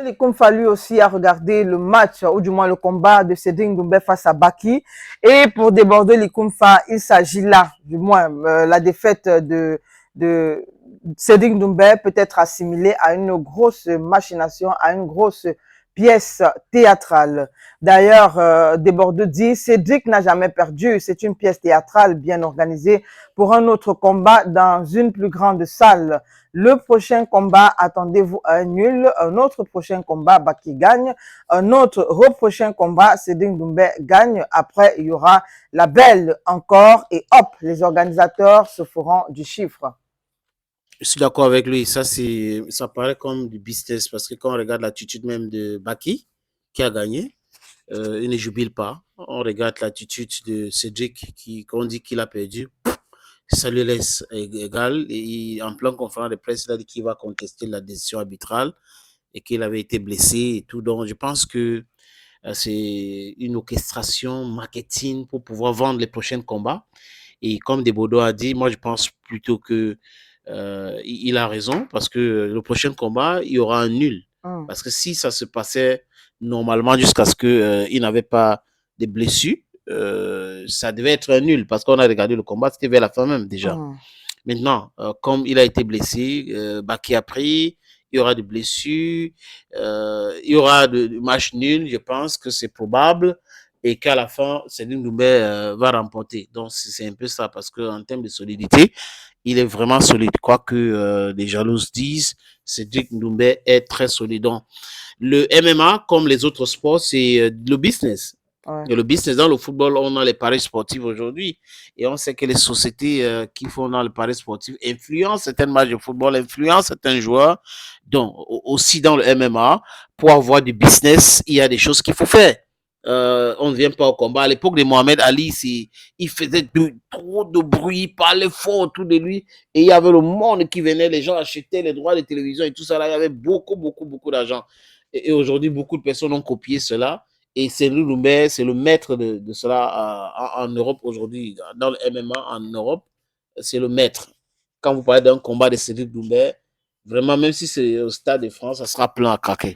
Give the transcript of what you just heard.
Il comme fallu aussi à regarder le match, ou du moins le combat de Cédric Doumbé face à Baki. Et pour déborder les Kumfa, il s'agit là, du moins, la défaite de Cédric Doumbé peut être assimilée à une grosse machination, à une grosse pièce théâtrale. D'ailleurs, Desbordeaux dit, Cédric n'a jamais perdu. C'est une pièce théâtrale bien organisée pour un autre combat dans une plus grande salle. Le prochain combat, attendez-vous à un nul. Un autre prochain combat, Baki gagne. Un autre prochain combat, Cédric Doumbé gagne. Après, il y aura la belle encore et hop, les organisateurs se feront du chiffre. Je suis d'accord avec lui. Ça paraît comme du business parce que quand on regarde l'attitude même de Baki, qui a gagné, il ne jubile pas. On regarde l'attitude de Cédric, qu'on dit qu'il a perdu. Ça lui laisse égal. Et en plein conférence de presse, il a dit qu'il va contester la décision arbitrale et qu'il avait été blessé et tout. Donc, je pense que c'est une orchestration marketing pour pouvoir vendre les prochains combats. Et comme Desbordeaux a dit, moi, je pense plutôt que il a raison parce que le prochain combat, il y aura un nul. Parce que si ça se passait normalement jusqu'à ce qu'il n'avait pas de blessures, ça devait être un nul parce qu'on a regardé le combat, c'était vers la fin même déjà. Maintenant, comme il a été blessé, Baki a pris, il y aura des blessures, il y aura des matchs nuls, je pense que c'est probable et qu'à la fin, Cédric Doumbé va remporter. Donc, c'est un peu ça parce qu'en termes de solidité, il est vraiment solide. Quoi que les jalouses disent, Cédric Doumbé est très solide. Donc, le MMA, comme les autres sports, c'est le business. Ouais. Et le business dans le football, on a les paris sportifs aujourd'hui. Et on sait que les sociétés qui font dans les paris sportifs influencent certains matchs de football, influencent certains joueurs. Donc, aussi dans le MMA, pour avoir du business, il y a des choses qu'il faut faire. On ne vient pas au combat. À l'époque de Mohamed Ali, il faisait trop de bruit, il parlait fort autour de lui. Et il y avait le monde qui venait, les gens achetaient les droits de télévision et tout ça. Là, il y avait beaucoup d'argent. Et aujourd'hui, beaucoup de personnes ont copié cela. Et Cédric Doumbé, c'est le maître de cela en Europe aujourd'hui. Dans le MMA en Europe, c'est le maître. Quand vous parlez d'un combat de Cédric Doumbé, vraiment, même si c'est au Stade de France, ça sera plein à craquer.